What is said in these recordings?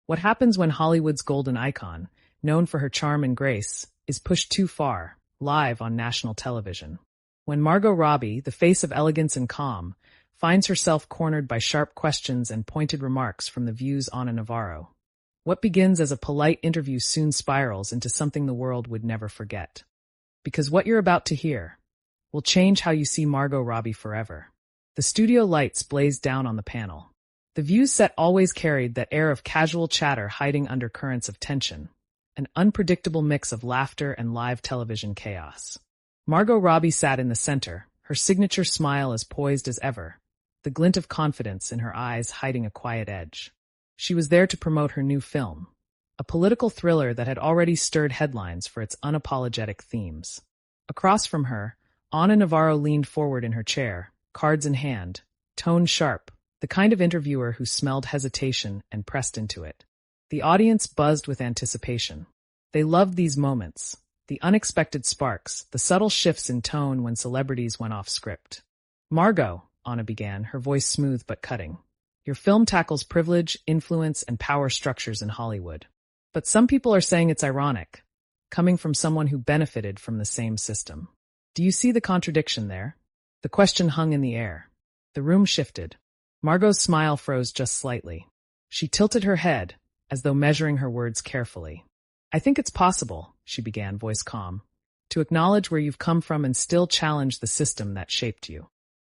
What happens when Hollywood's golden icon, known for her charm and grace, is pushed too far, live on national television? When Margot Robbie, the face of elegance and calm, finds herself cornered by sharp questions and pointed remarks from The View's Navarro. What begins as a polite interview soon spirals into something the world would never forget. Because what you're about to hear will change how you see Margot Robbie forever. The studio lights blazed down on the panel. The View's set always carried that air of casual chatter hiding under currents of tension, an unpredictable mix of laughter and live television chaos. Margot Robbie sat in the center, her signature smile as poised as ever, the glint of confidence in her eyes hiding a quiet edge. She was there to promote her new film, a political thriller that had already stirred headlines for its unapologetic themes. Across from her, Navarro leaned forward in her chair, cards in hand, tone sharp, the kind of interviewer who smelled hesitation and pressed into it. The audience buzzed with anticipation. They loved these moments, the unexpected sparks, the subtle shifts in tone when celebrities went off script. Margot, Anna began, her voice smooth but cutting. Your film tackles privilege, influence, and power structures in Hollywood. But some people are saying it's ironic, coming from someone who benefited from the same system. Do you see the contradiction there? The question hung in the air. The room shifted. Margot's smile froze just slightly. She tilted her head, as though measuring her words carefully. I think it's possible, she began, voice calm, to acknowledge where you've come from and still challenge the system that shaped you.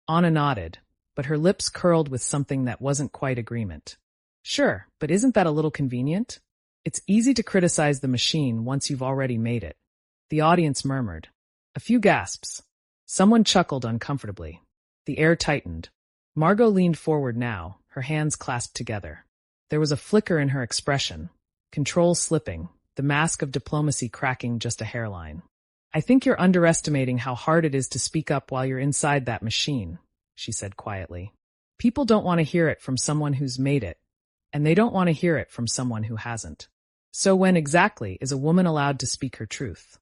Anna nodded, but her lips curled with something that wasn't quite agreement. Sure, but isn't that a little convenient? It's easy to criticize the machine once you've already made it. The audience murmured. A few gasps. Someone chuckled uncomfortably. The air tightened. Margot leaned forward now, her hands clasped together. There was a flicker in her expression, control slipping, the mask of diplomacy cracking just a hairline. I think you're underestimating how hard it is to speak up while you're inside that machine, she said quietly. People don't want to hear it from someone who's made it, and they don't want to hear it from someone who hasn't. So when exactly is a woman allowed to speak her truth?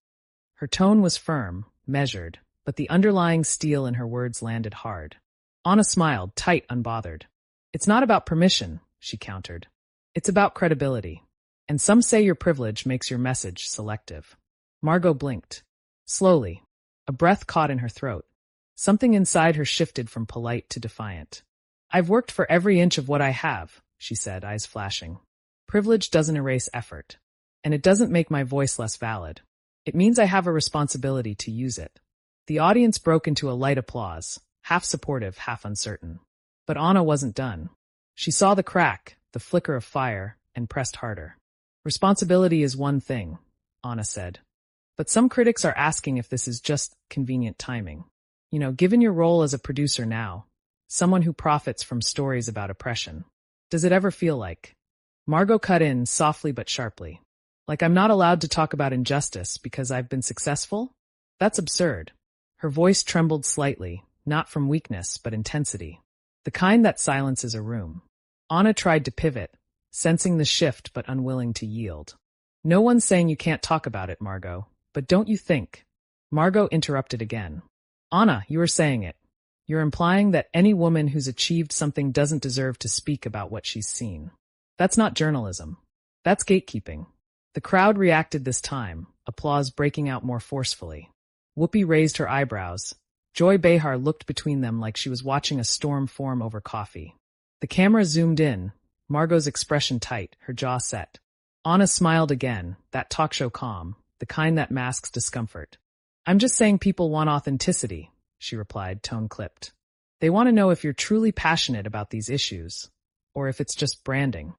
Her tone was firm, measured, but the underlying steel in her words landed hard. Anna smiled, tight, unbothered. It's not about permission, she countered. It's about credibility. And some say your privilege makes your message selective. Margot blinked. Slowly, a breath caught in her throat. Something inside her shifted from polite to defiant. I've worked for every inch of what I have, she said, eyes flashing. Privilege doesn't erase effort. And it doesn't make my voice less valid. It means I have a responsibility to use it. The audience broke into a light applause, half supportive, half uncertain. But Anna wasn't done. She saw the crack, the flicker of fire, and pressed harder. Responsibility is one thing, Anna said. But some critics are asking if this is just convenient timing. You know, given your role as a producer now, someone who profits from stories about oppression, does it ever feel like? Margot cut in, softly but sharply. Like I'm not allowed to talk about injustice because I've been successful? That's absurd. Her voice trembled slightly, not from weakness but intensity. The kind that silences a room. Anna tried to pivot, sensing the shift but unwilling to yield. No one's saying you can't talk about it, Margot, but don't you think? Margot interrupted again. Anna, you were saying it. You're implying that any woman who's achieved something doesn't deserve to speak about what she's seen. That's not journalism. That's gatekeeping. The crowd reacted this time, applause breaking out more forcefully. Whoopi raised her eyebrows. Joy Behar looked between them like she was watching a storm form over coffee. The camera zoomed in, Margot's expression tight, her jaw set. Anna smiled again, that talk show calm, the kind that masks discomfort. I'm just saying people want authenticity, she replied, tone clipped. They want to know if you're truly passionate about these issues, or if it's just branding.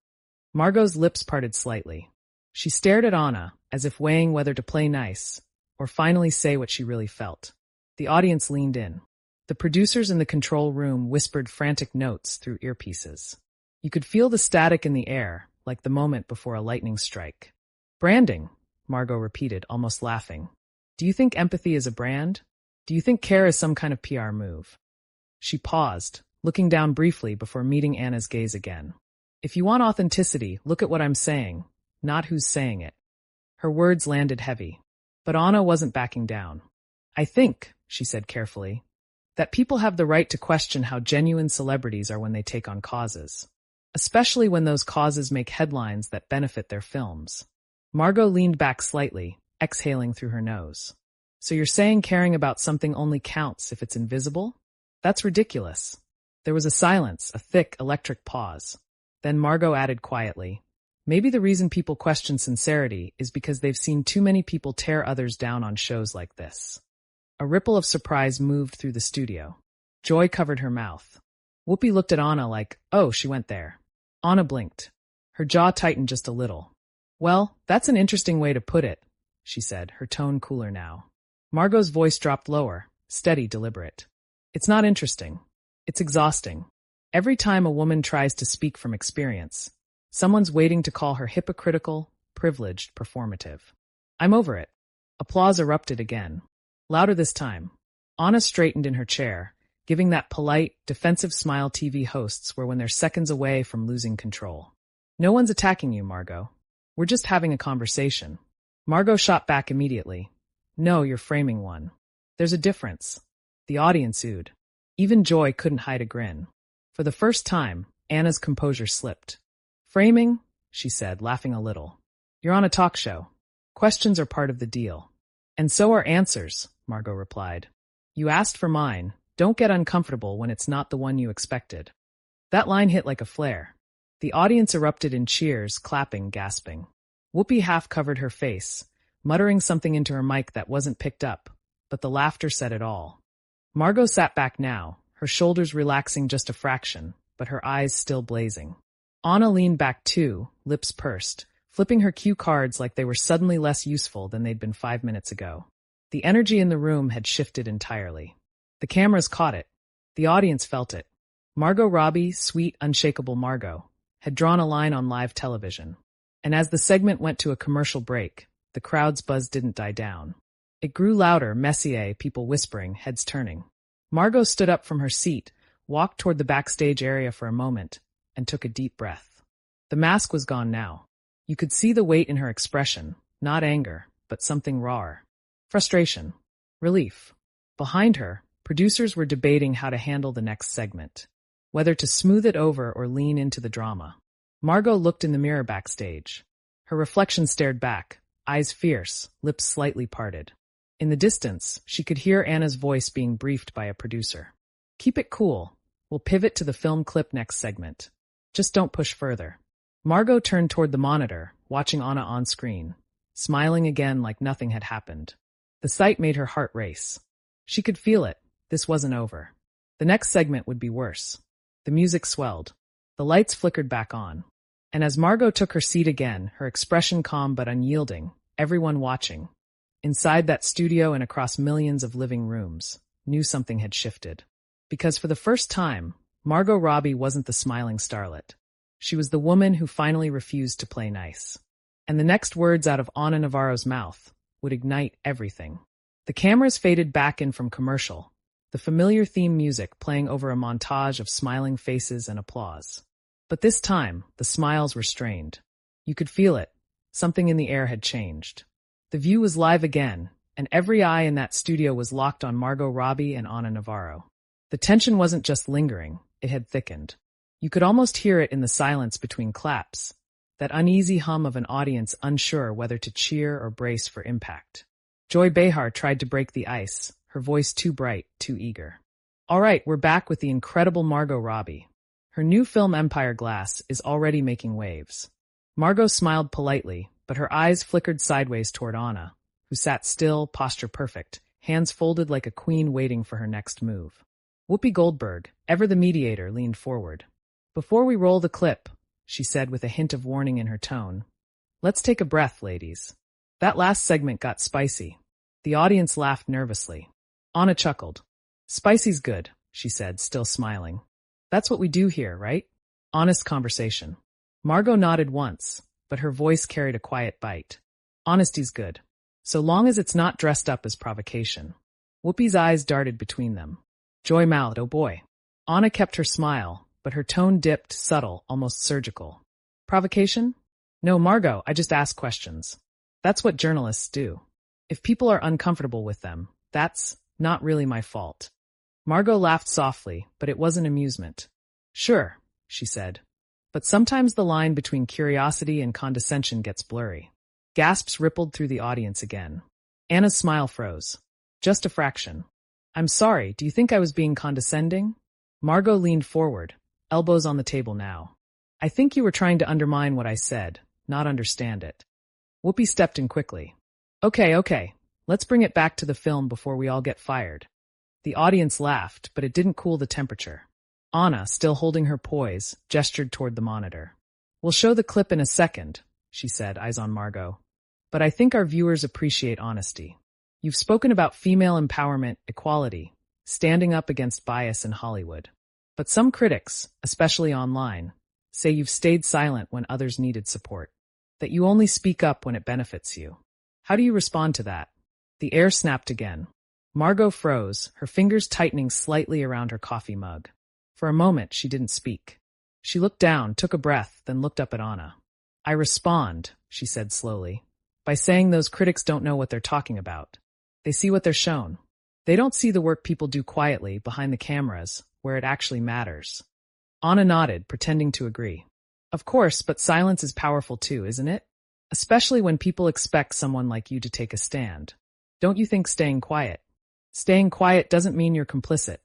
Margot's lips parted slightly. She stared at Anna, as if weighing whether to play nice, or finally say what she really felt. The audience leaned in. The producers in the control room whispered frantic notes through earpieces. You could feel the static in the air, like the moment before a lightning strike. Branding, Margot repeated, almost laughing. Do you think empathy is a brand? Do you think care is some kind of PR move? She paused, looking down briefly before meeting Anna's gaze again. If you want authenticity, look at what I'm saying, not who's saying it. Her words landed heavy. But Anna wasn't backing down. I think, she said carefully, that people have the right to question how genuine celebrities are when they take on causes. especially when those causes make headlines that benefit their films. Margot leaned back slightly, exhaling through her nose. So you're saying caring about something only counts if it's invisible? That's ridiculous. There was a silence, a thick, electric pause. Then Margot added quietly, maybe the reason people question sincerity is because they've seen too many people tear others down on shows like this. A ripple of surprise moved through the studio. Joy covered her mouth. Whoopi looked at Anna like, oh, she went there. Anna blinked. Her jaw tightened just a little. Well, that's an interesting way to put it, she said, her tone cooler now. Margot's voice dropped lower, steady, deliberate. It's not interesting. It's exhausting. Every time a woman tries to speak from experience, someone's waiting to call her hypocritical, privileged, performative. I'm over it. Applause erupted again. Louder this time. Anna straightened in her chair, giving that polite, defensive smile TV hosts wear when they're seconds away from losing control. No one's attacking you, Margot. We're just having a conversation. Margot shot back immediately. No, you're framing one. There's a difference. The audience oohed. Even Joy couldn't hide a grin. For the first time, Anna's composure slipped. Framing? She said, laughing a little. You're on a talk show. Questions are part of the deal. And so are answers, Margot replied. You asked for mine. Don't get uncomfortable when it's not the one you expected. That line hit like a flare. The audience erupted in cheers, clapping, gasping. Whoopi half covered her face, muttering something into her mic that wasn't picked up, but the laughter said it all. Margot sat back now, her shoulders relaxing just a fraction, but her eyes still blazing. Anna leaned back too, lips pursed, flipping her cue cards like they were suddenly less useful than they'd been 5 minutes ago. The energy in the room had shifted entirely. The cameras caught it. The audience felt it. Margot Robbie, sweet, unshakable Margot, had drawn a line on live television. And as the segment went to a commercial break, the crowd's buzz didn't die down. It grew louder, messier, people whispering, heads turning. Margot stood up from her seat, walked toward the backstage area for a moment, and took a deep breath. The mask was gone now. You could see the weight in her expression, not anger, but something rawer. Frustration. Relief. Behind her, producers were debating how to handle the next segment, whether to smooth it over or lean into the drama. Margot looked in the mirror backstage. Her reflection stared back, eyes fierce, lips slightly parted. In the distance, she could hear Anna's voice being briefed by a producer. Keep it cool. We'll pivot to the film clip next segment. Just don't push further. Margot turned toward the monitor, watching Anna on screen, smiling again like nothing had happened. The sight made her heart race. She could feel it. This wasn't over. The next segment would be worse. The music swelled. The lights flickered back on. And as Margot took her seat again, her expression calm but unyielding, everyone watching, inside that studio and across millions of living rooms, knew something had shifted. Because for the first time, Margot Robbie wasn't the smiling starlet. She was the woman who finally refused to play nice. And the next words out of Anna Navarro's mouth would ignite everything. The cameras faded back in from commercial, the familiar theme music playing over a montage of smiling faces and applause. But this time, the smiles were strained. You could feel it. Something in the air had changed. The view was live again, and every eye in that studio was locked on Margot Robbie and Anna Navarro. The tension wasn't just lingering, it had thickened. You could almost hear it in the silence between claps, that uneasy hum of an audience unsure whether to cheer or brace for impact. Joy Behar tried to break the ice, her voice too bright, too eager. All right, we're back with the incredible Margot Robbie. Her new film Empire Glass is already making waves. Margot smiled politely, but her eyes flickered sideways toward Anna, who sat still, posture perfect, hands folded like a queen waiting for her next move. Whoopi Goldberg, ever the mediator, leaned forward. Before we roll the clip, she said with a hint of warning in her tone, let's take a breath, ladies. That last segment got spicy. The audience laughed nervously. Anna chuckled. Spicy's good, she said, still smiling. That's what we do here, right? Honest conversation. Margot nodded once, but her voice carried a quiet bite. Honesty's good, so long as it's not dressed up as provocation. Whoopi's eyes darted between them. Joy mouthed, oh boy. Anna kept her smile, but her tone dipped, subtle, almost surgical. Provocation? No, Margot, I just ask questions. That's what journalists do. If people are uncomfortable with them, that's not really my fault. Margot laughed softly, but it wasn't amusement. Sure, she said. But sometimes the line between curiosity and condescension gets blurry. Gasps rippled through the audience again. Anna's smile froze. Just a fraction. I'm sorry, do you think I was being condescending? Margot leaned forward, elbows on the table now. I think you were trying to undermine what I said, not understand it. Whoopi stepped in quickly. Okay, let's bring it back to the film before we all get fired. The audience laughed, but it didn't cool the temperature. Anna, still holding her poise, gestured toward the monitor. We'll show the clip in a second, she said, eyes on Margot. But I think our viewers appreciate honesty. You've spoken about female empowerment, equality, standing up against bias in Hollywood. But some critics, especially online, say you've stayed silent when others needed support, that you only speak up when it benefits you. How do you respond to that? The air snapped again. Margot froze, her fingers tightening slightly around her coffee mug. For a moment, she didn't speak. She looked down, took a breath, then looked up at Anna. I respond, she said slowly, by saying those critics don't know what they're talking about. They see what they're shown. They don't see the work people do quietly, behind the cameras, where it actually matters. Anna nodded, pretending to agree. Of course, but silence is powerful too, isn't it? Especially when people expect someone like you to take a stand. Don't you think staying quiet? Staying quiet doesn't mean you're complicit.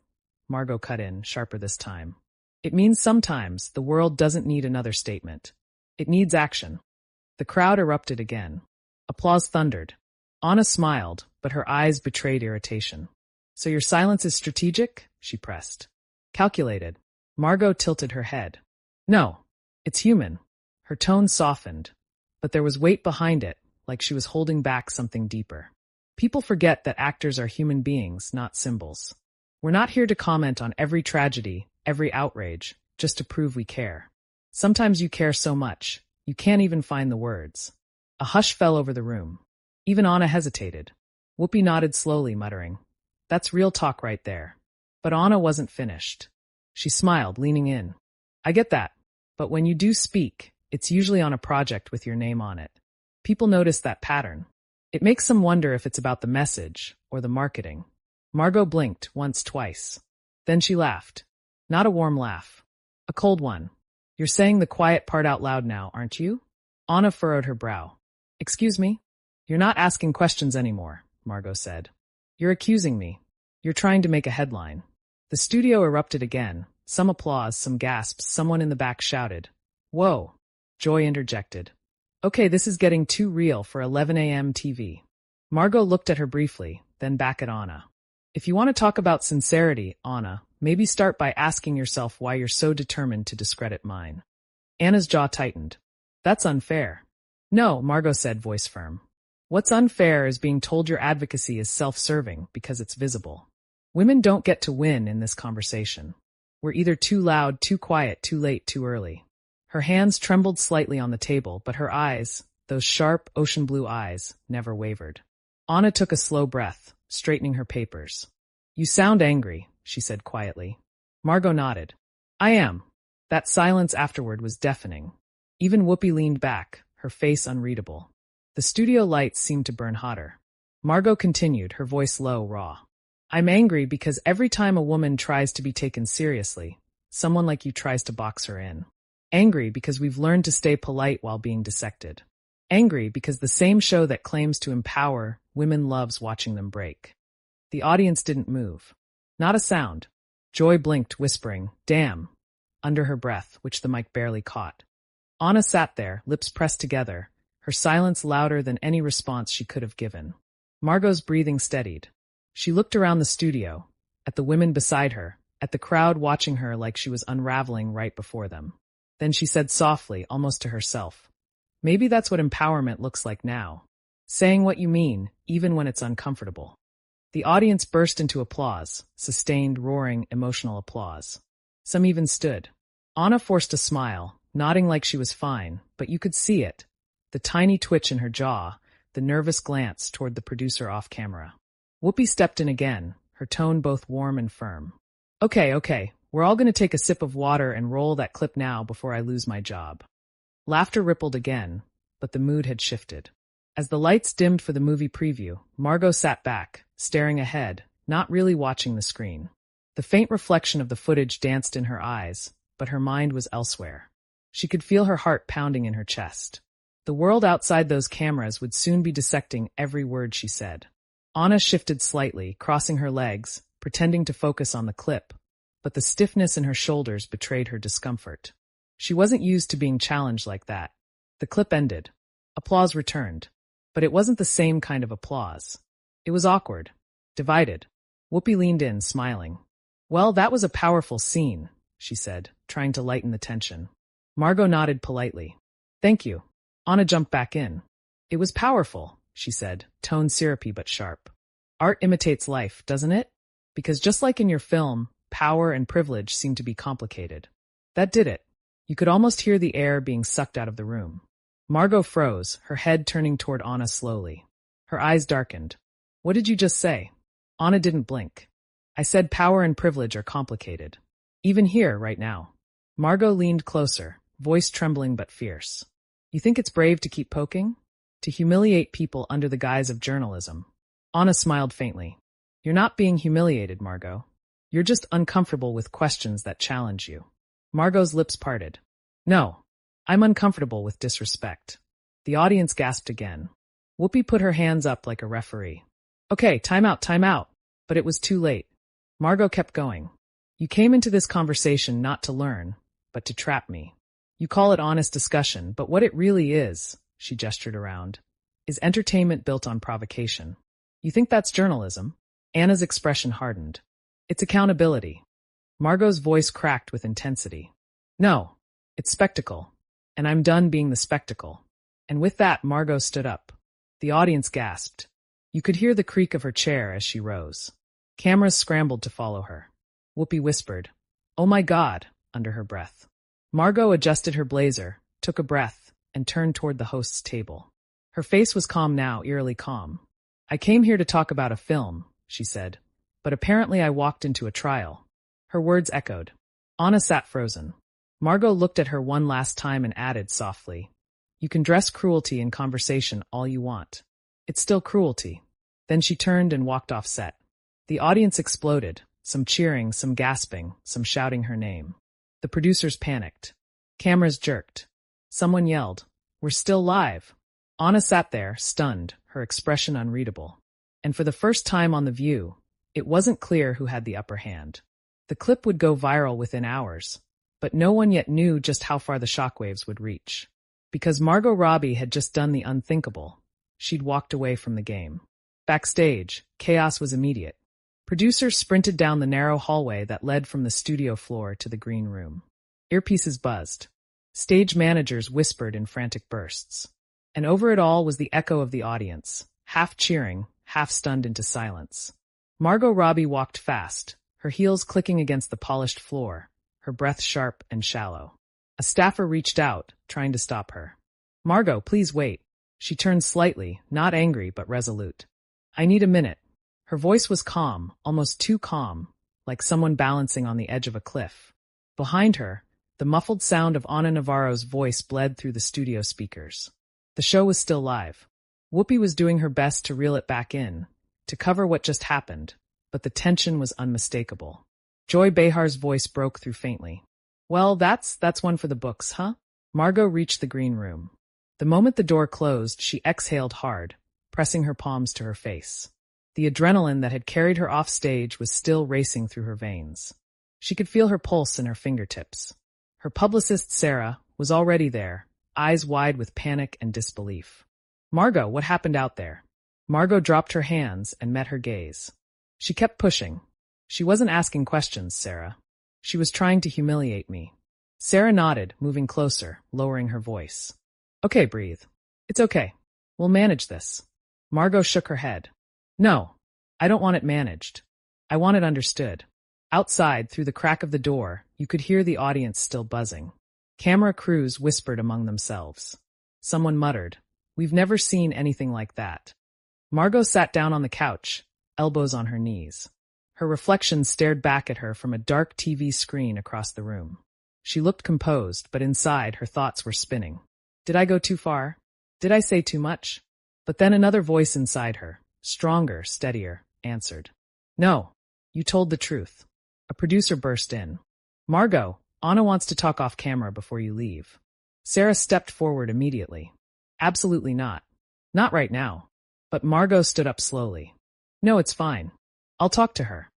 Margot cut in, sharper this time. It means sometimes the world doesn't need another statement. It needs action. The crowd erupted again. Applause thundered. Anna smiled, but her eyes betrayed irritation. So your silence is strategic? She pressed. Calculated. Margot tilted her head. No, it's human. Her tone softened, but there was weight behind it, like she was holding back something deeper. People forget that actors are human beings, not symbols. We're not here to comment on every tragedy, every outrage, just to prove we care. Sometimes you care so much, you can't even find the words. A hush fell over the room. Even Anna hesitated. Whoopi nodded slowly, muttering, That's real talk right there. But Anna wasn't finished. She smiled, leaning in. I get that, but when you do speak, it's usually on a project with your name on it. People notice that pattern. It makes them wonder if it's about the message or the marketing. Margot blinked once, twice. Then she laughed. Not a warm laugh. A cold one. You're saying the quiet part out loud now, aren't you? Anna furrowed her brow. Excuse me? You're not asking questions anymore, Margot said. You're accusing me. You're trying to make a headline. The studio erupted again. Some applause, some gasps, someone in the back shouted. Whoa! Joy interjected. Okay, this is getting too real for 11 a.m. TV. Margot looked at her briefly, then back at Anna. If you want to talk about sincerity, Anna, maybe start by asking yourself why you're so determined to discredit mine. Anna's jaw tightened. That's unfair. No, Margot said, voice firm. What's unfair is being told your advocacy is self-serving because it's visible. Women don't get to win in this conversation. We're either too loud, too quiet, too late, too early. Her hands trembled slightly on the table, but her eyes, those sharp, ocean blue eyes, never wavered. Anna took a slow breath, straightening her papers. You sound angry, she said quietly. Margot nodded. I am. That silence afterward was deafening. Even Whoopi leaned back, her face unreadable. The studio lights seemed to burn hotter. Margot continued, her voice low, raw. I'm angry because every time a woman tries to be taken seriously, someone like you tries to box her in. Angry because we've learned to stay polite while being dissected. Angry because the same show that claims to empower women loves watching them break. The audience didn't move. Not a sound. Joy blinked, whispering, damn, under her breath, which the mic barely caught. Anna sat there, lips pressed together, her silence louder than any response she could have given. Margot's breathing steadied. She looked around the studio, at the women beside her, at the crowd watching her like she was unraveling right before them. Then she said softly, almost to herself, maybe that's what empowerment looks like now. Saying what you mean, even when it's uncomfortable. The audience burst into applause, sustained, roaring, emotional applause. Some even stood. Anna forced a smile, nodding like she was fine, but you could see it. The tiny twitch in her jaw, the nervous glance toward the producer off camera. Whoopi stepped in again, her tone both warm and firm. Okay, we're all going to take a sip of water and roll that clip now before I lose my job. Laughter rippled again, but the mood had shifted. As the lights dimmed for the movie preview, Margot sat back, staring ahead, not really watching the screen. The faint reflection of the footage danced in her eyes, but her mind was elsewhere. She could feel her heart pounding in her chest. The world outside those cameras would soon be dissecting every word she said. Anna shifted slightly, crossing her legs, pretending to focus on the clip, but the stiffness in her shoulders betrayed her discomfort. She wasn't used to being challenged like that. The clip ended. Applause returned. But it wasn't the same kind of applause. It was awkward. Divided. Whoopi leaned in, smiling. "Well, that was a powerful scene," she said, trying to lighten the tension. Margot nodded politely. "Thank you." Anna jumped back in. "It was powerful," she said, tone syrupy but sharp. "Art imitates life, doesn't it? Because just like in your film, power and privilege seem to be complicated." That did it. You could almost hear the air being sucked out of the room. Margot froze, her head turning toward Anna slowly. Her eyes darkened. "What did you just say?" Anna didn't blink. "I said power and privilege are complicated. Even here, right now." Margot leaned closer, voice trembling but fierce. "You think it's brave to keep poking? To humiliate people under the guise of journalism?" Anna smiled faintly. "You're not being humiliated, Margot. You're just uncomfortable with questions that challenge you." Margot's lips parted. "No, I'm uncomfortable with disrespect." The audience gasped again. Whoopi put her hands up like a referee. "Okay, time out, time out." But it was too late. Margot kept going. "You came into this conversation not to learn, but to trap me. You call it honest discussion, but what it really is," she gestured around, "is entertainment built on provocation. You think that's journalism?" Anna's expression hardened. "It's accountability." Margot's voice cracked with intensity. "No, it's spectacle. And I'm done being the spectacle." And with that, Margot stood up. The audience gasped. You could hear the creak of her chair as she rose. Cameras scrambled to follow her. Whoopi whispered, "Oh my God," under her breath. Margot adjusted her blazer, took a breath, and turned toward the host's table. Her face was calm now, eerily calm. "I came here to talk about a film," she said, "but apparently I walked into a trial." Her words echoed. Anna sat frozen. Margot looked at her one last time and added softly, "You can dress cruelty in conversation all you want. It's still cruelty." Then she turned and walked off set. The audience exploded, some cheering, some gasping, some shouting her name. The producers panicked. Cameras jerked. Someone yelled, "We're still live." Anna sat there, stunned, her expression unreadable. And for the first time on The View, it wasn't clear who had the upper hand. The clip would go viral within hours, but no one yet knew just how far the shockwaves would reach. Because Margot Robbie had just done the unthinkable. She'd walked away from the game. Backstage, chaos was immediate. Producers sprinted down the narrow hallway that led from the studio floor to the green room. Earpieces buzzed. Stage managers whispered in frantic bursts. And over it all was the echo of the audience, half cheering, half stunned into silence. Margot Robbie walked fast, her heels clicking against the polished floor, her breath sharp and shallow. A staffer reached out, trying to stop her. "Margot, please wait." She turned slightly, not angry but resolute. "I need a minute." Her voice was calm, almost too calm, like someone balancing on the edge of a cliff. Behind her, the muffled sound of Anna Navarro's voice bled through the studio speakers. The show was still live. Whoopi was doing her best to reel it back in, to cover what just happened, but the tension was unmistakable. Joy Behar's voice broke through faintly. "Well, that's one for the books, huh?" Margot reached the green room. The moment the door closed, she exhaled hard, pressing her palms to her face. The adrenaline that had carried her off stage was still racing through her veins. She could feel her pulse in her fingertips. Her publicist, Sarah, was already there, eyes wide with panic and disbelief. "Margot, what happened out there?" Margot dropped her hands and met her gaze. She kept pushing. "She wasn't asking questions, Sarah. She was trying to humiliate me." Sarah nodded, moving closer, lowering her voice. "Okay, breathe. It's okay. We'll manage this." Margot shook her head. "No, I don't want it managed. I want it understood." Outside, through the crack of the door, you could hear the audience still buzzing. Camera crews whispered among themselves. Someone muttered, "We've never seen anything like that." Margot sat down on the couch, elbows on her knees. Her reflection stared back at her from a dark TV screen across the room. She looked composed, but inside her thoughts were spinning. Did I go too far? Did I say too much? But then another voice inside her, stronger, steadier, answered. "No, you told the truth." A producer burst in. "Margot, Anna wants to talk off camera before you leave." Sarah stepped forward immediately. Absolutely not. Not right now. But Margot stood up slowly. No, it's fine. I'll talk to her.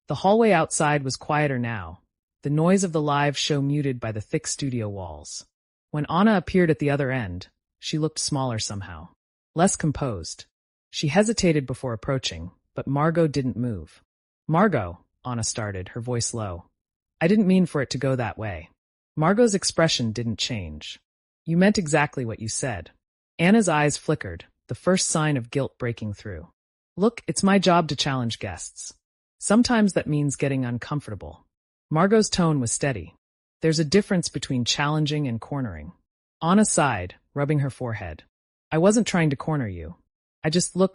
The hallway outside was quieter now, the noise of the live show muted by the thick studio walls. When Anna appeared at the other end, she looked smaller somehow, less composed. She hesitated before approaching, but Margot didn't move. Margot, Anna started, her voice low. I didn't mean for it to go that way. Margot's expression didn't change. You meant exactly what you said. Anna's eyes flickered, the first sign of guilt breaking through. Look, it's my job to challenge guests. Sometimes that means getting uncomfortable. Margot's tone was steady. There's a difference between challenging and cornering. Anna sighed, rubbing her forehead. I wasn't trying to corner you.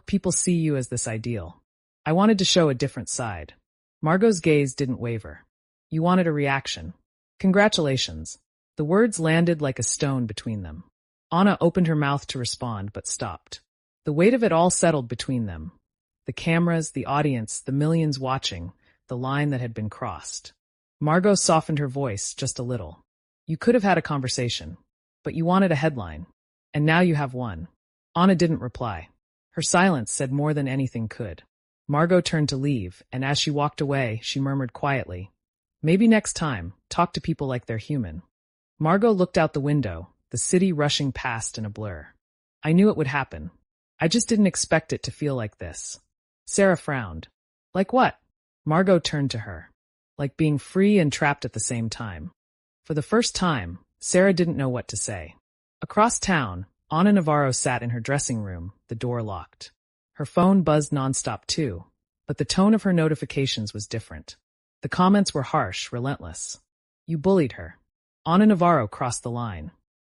People see you as this ideal. I wanted to show a different side. Margot's gaze didn't waver. You wanted a reaction. Congratulations. The words landed like a stone between them. Anna opened her mouth to respond, but stopped. The weight of it all settled between them. The cameras, the audience, the millions watching, the line that had been crossed. Margot softened her voice just a little. You could have had a conversation, but you wanted a headline. And now you have one. Anna didn't reply. Her silence said more than anything could. Margot turned to leave, and as she walked away, she murmured quietly, maybe next time, talk to people like they're human. Margot looked out the window, the city rushing past in a blur. I knew it would happen. I just didn't expect it to feel like this. Sarah frowned. Like what? Margot turned to her. Like being free and trapped at the same time. For the first time, Sarah didn't know what to say. Across town, Anna Navarro sat in her dressing room, the door locked. Her phone buzzed nonstop too, but the tone of her notifications was different. The comments were harsh, relentless. You bullied her. Anna Navarro crossed the line.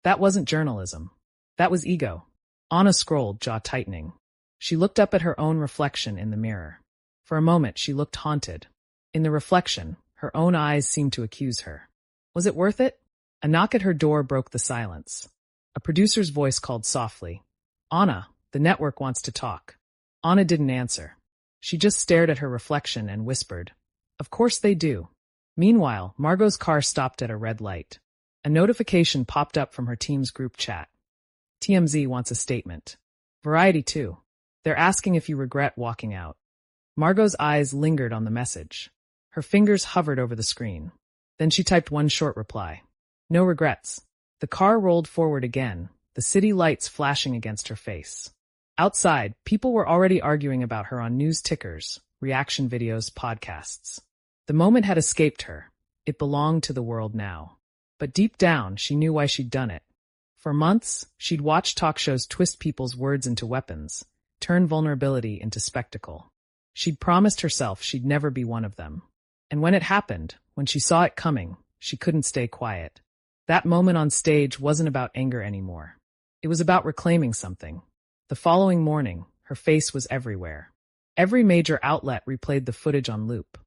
That wasn't journalism. That was ego. Anna scrolled, jaw tightening. She looked up at her own reflection in the mirror. For a moment, she looked haunted. In the reflection, her own eyes seemed to accuse her. Was it worth it? A knock at her door broke the silence. A producer's voice called softly. Anna, the network wants to talk. Anna didn't answer. She just stared at her reflection and whispered, Of course they do. Meanwhile, Margot's car stopped at a red light. A notification popped up from her team's group chat. TMZ wants a statement. Variety too. They're asking if you regret walking out. Margot's eyes lingered on the message. Her fingers hovered over the screen. Then she typed one short reply. No regrets. The car rolled forward again, the city lights flashing against her face. Outside, people were already arguing about her on news tickers, reaction videos, podcasts. The moment had escaped her. It belonged to the world now. But deep down, she knew why she'd done it. For months, she'd watched talk shows twist people's words into weapons, turn vulnerability into spectacle. She'd promised herself she'd never be one of them. And when it happened, when she saw it coming, she couldn't stay quiet. That moment on stage wasn't about anger anymore. It was about reclaiming something. The following morning, her face was everywhere. Every major outlet replayed the footage on loop.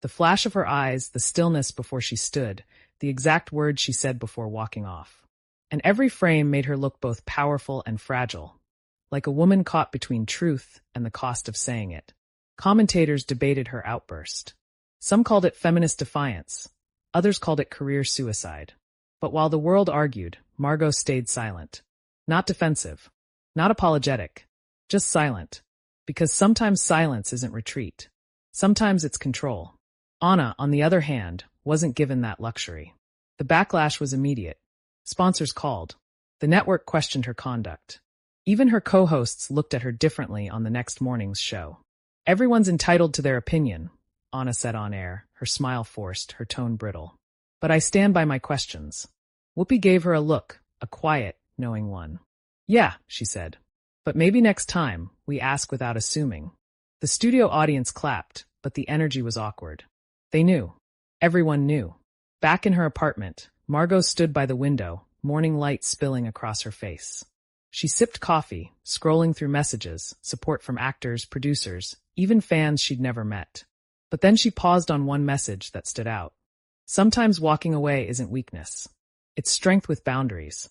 The flash of her eyes, the stillness before she stood, the exact words she said before walking off. And every frame made her look both powerful and fragile, like a woman caught between truth and the cost of saying it. Commentators debated her outburst. Some called it feminist defiance. Others called it career suicide. But while the world argued, Margot stayed silent. Not defensive. Not apologetic. Just silent. Because sometimes silence isn't retreat. Sometimes it's control. Anna, on the other hand, wasn't given that luxury. The backlash was immediate. Sponsors called. The network questioned her conduct. Even her co-hosts looked at her differently on the next morning's show. Everyone's entitled to their opinion, Anna said on air, her smile forced, her tone brittle. But I stand by my questions. Whoopi gave her a look, a quiet, knowing one. Yeah, she said. But maybe next time, we ask without assuming. The studio audience clapped, but the energy was awkward. They knew. Everyone knew. Back in her apartment, Margot stood by the window, morning light spilling across her face. She sipped coffee, scrolling through messages, support from actors, producers, even fans she'd never met. But then she paused on one message that stood out. Sometimes walking away isn't weakness. It's strength with boundaries.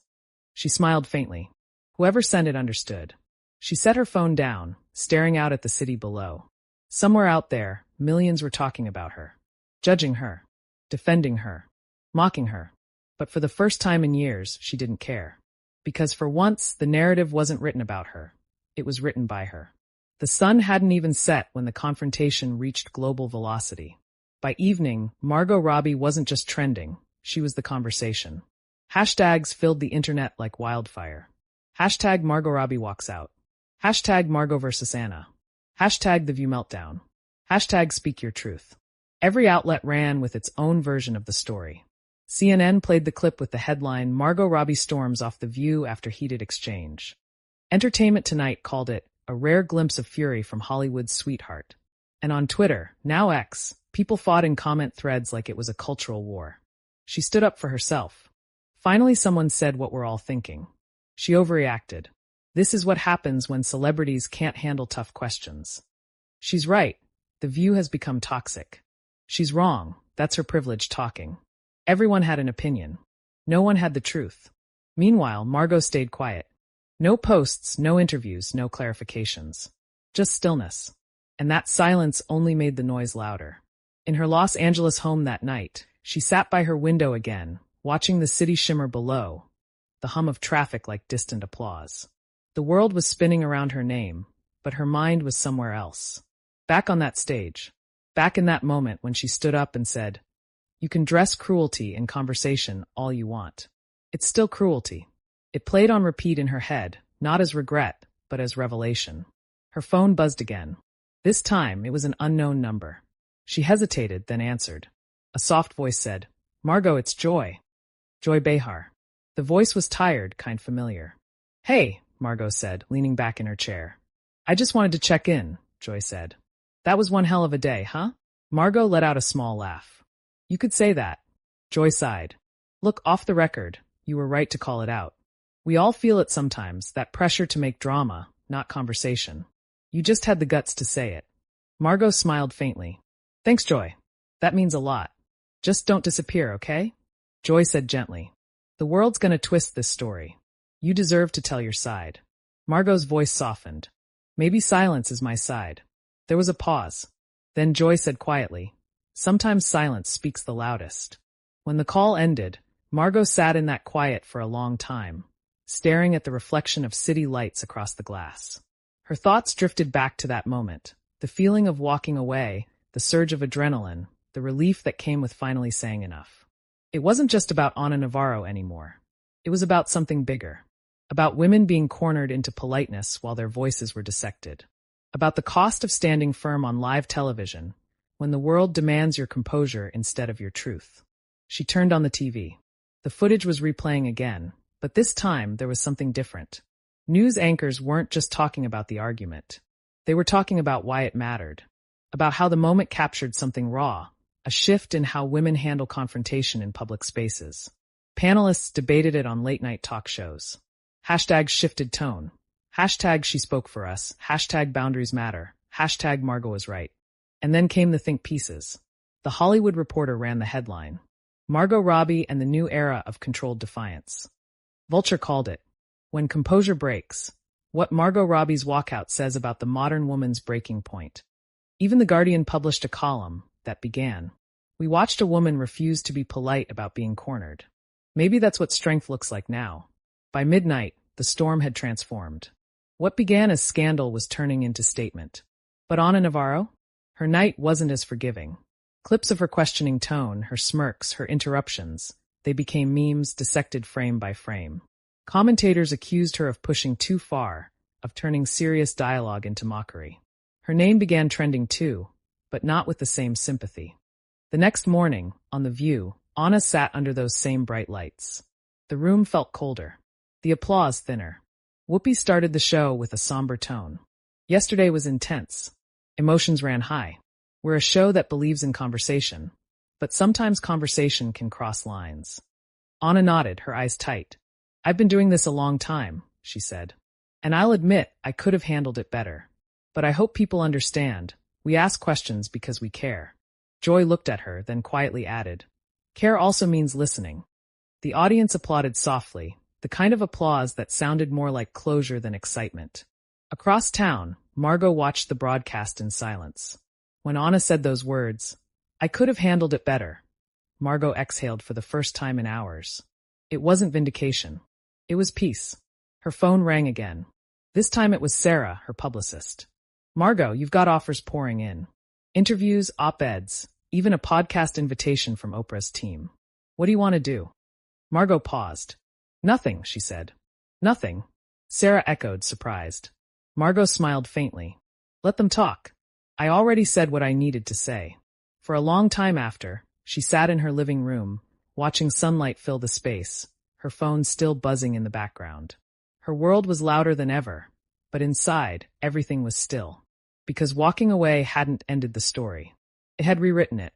She smiled faintly. Whoever sent it understood. She set her phone down, staring out at the city below. Somewhere out there, millions were talking about her. Judging her. Defending her. Mocking her. But for the first time in years, she didn't care. Because for once, the narrative wasn't written about her. It was written by her. The sun hadn't even set when the confrontation reached global velocity. By evening, Margot Robbie wasn't just trending, she was the conversation. Hashtags filled the internet like wildfire. Hashtag Margot Robbie walks out. Hashtag Margot versus Anna. Hashtag The View meltdown. Hashtag Speak Your Truth. Every outlet ran with its own version of the story. CNN played the clip with the headline, Margot Robbie storms off The View after heated exchange. Entertainment Tonight called it a rare glimpse of fury from Hollywood's sweetheart. And on Twitter, now X, people fought in comment threads like it was a cultural war. She stood up for herself. Finally, someone said what we're all thinking. She overreacted. This is what happens when celebrities can't handle tough questions. She's right. The View has become toxic. She's wrong. That's her privilege talking. Everyone had an opinion. No one had the truth. Meanwhile, Margot stayed quiet. No posts, no interviews, no clarifications. Just stillness. And that silence only made the noise louder. In her Los Angeles home that night, she sat by her window again, watching the city shimmer below, the hum of traffic like distant applause. The world was spinning around her name, but her mind was somewhere else. Back on that stage. Back in that moment when she stood up and said, "You can dress cruelty in conversation all you want. It's still cruelty." It played on repeat in her head, not as regret, but as revelation. Her phone buzzed again. This time, it was an unknown number. She hesitated, then answered. A soft voice said, "Margot, it's Joy. Joy Behar." The voice was tired, kind familiar. "Hey," Margot said, leaning back in her chair. "I just wanted to check in," Joy said. "That was one hell of a day, huh?" Margot let out a small laugh. "You could say that." Joy sighed. "Look, off the record, you were right to call it out. We all feel it sometimes, that pressure to make drama, not conversation. You just had the guts to say it." Margot smiled faintly. "Thanks, Joy. That means a lot. Just don't disappear, okay?" Joy said gently. "The world's gonna twist this story. You deserve to tell your side." Margot's voice softened. "Maybe silence is my side." There was a pause. Then Joy said quietly, "Sometimes silence speaks the loudest." When the call ended, Margot sat in that quiet for a long time, staring at the reflection of city lights across the glass. Her thoughts drifted back to that moment, the feeling of walking away, the surge of adrenaline, the relief that came with finally saying enough. It wasn't just about Navarro anymore. It was about something bigger. About women being cornered into politeness while their voices were dissected. About the cost of standing firm on live television when the world demands your composure instead of your truth. She turned on the TV. The footage was replaying again, but this time there was something different. News anchors weren't just talking about the argument. They were talking about why it mattered. About how the moment captured something raw, a shift in how women handle confrontation in public spaces. Panelists debated it on late-night talk shows. Hashtag shifted tone. Hashtag she spoke for us. Hashtag boundaries matter. Hashtag Margot is right. And then came the think pieces. The Hollywood Reporter ran the headline. Margot Robbie and the new era of controlled defiance. Vulture called it, "When composure breaks," what Margot Robbie's walkout says about the modern woman's breaking point. Even The Guardian published a column that began, "We watched a woman refuse to be polite about being cornered." Maybe that's what strength looks like now. By midnight, the storm had transformed. What began as scandal was turning into statement. But Ana Navarro? Her night wasn't as forgiving. Clips of her questioning tone, her smirks, her interruptions, they became memes dissected frame by frame. Commentators accused her of pushing too far, of turning serious dialogue into mockery. Her name began trending too, but not with the same sympathy. The next morning, on The View, Ana sat under those same bright lights. The room felt colder. The applause thinner. Whoopi started the show with a somber tone. Yesterday was intense. Emotions ran high. We're a show that believes in conversation, but sometimes conversation can cross lines. Ana nodded, her eyes tight. "I've been doing this a long time," she said. "And I'll admit I could have handled it better. But I hope people understand. We ask questions because we care." Joy looked at her, then quietly added, "Care also means listening." The audience applauded softly, the kind of applause that sounded more like closure than excitement. Across town, Margot watched the broadcast in silence. When Ana said those words, "I could have handled it better," Margot exhaled for the first time in hours. It wasn't vindication. It was peace. Her phone rang again. This time it was Sarah, her publicist. Margot, you've got offers pouring in. Interviews, op-eds, even a podcast invitation from Oprah's team. What do you want to do? Margot paused. Nothing, she said. Nothing. Sarah echoed, surprised. Margot smiled faintly. Let them talk. I already said what I needed to say. For a long time after, she sat in her living room, watching sunlight fill the space, her phone still buzzing in the background. Her world was louder than ever, but inside, everything was still. Because walking away hadn't ended the story. It had rewritten it.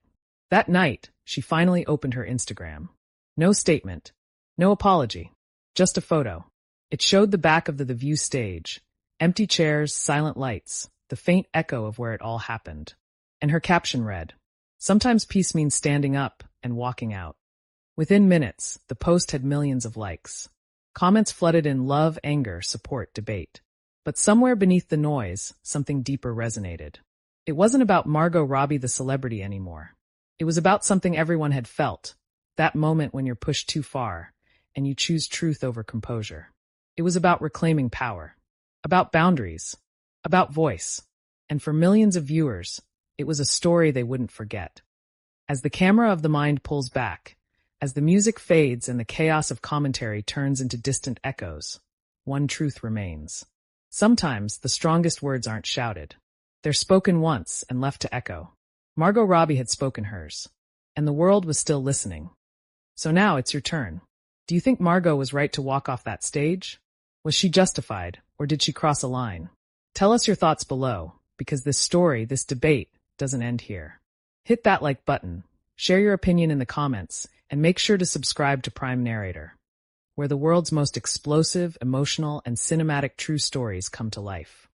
That night, she finally opened her Instagram. No statement. No apology. Just a photo. It showed the back of the View stage. Empty chairs, silent lights, the faint echo of where it all happened. And her caption read, "Sometimes peace means standing up and walking out." Within minutes, the post had millions of likes. Comments flooded in love, anger, support, debate. But somewhere beneath the noise, something deeper resonated. It wasn't about Margot Robbie the celebrity anymore. It was about something everyone had felt, that moment when you're pushed too far, and you choose truth over composure. It was about reclaiming power, about boundaries, about voice. And for millions of viewers, it was a story they wouldn't forget. As the camera of the mind pulls back, as the music fades and the chaos of commentary turns into distant echoes, one truth remains. Sometimes the strongest words aren't shouted. They're spoken once and left to echo. Margot Robbie had spoken hers, and the world was still listening. So now it's your turn. Do you think Margot was right to walk off that stage? Was she justified, or did she cross a line? Tell us your thoughts below, because this story, this debate, doesn't end here. Hit that like button, share your opinion in the comments, and make sure to subscribe to Prime Narrator, where the world's most explosive, emotional, and cinematic true stories come to life.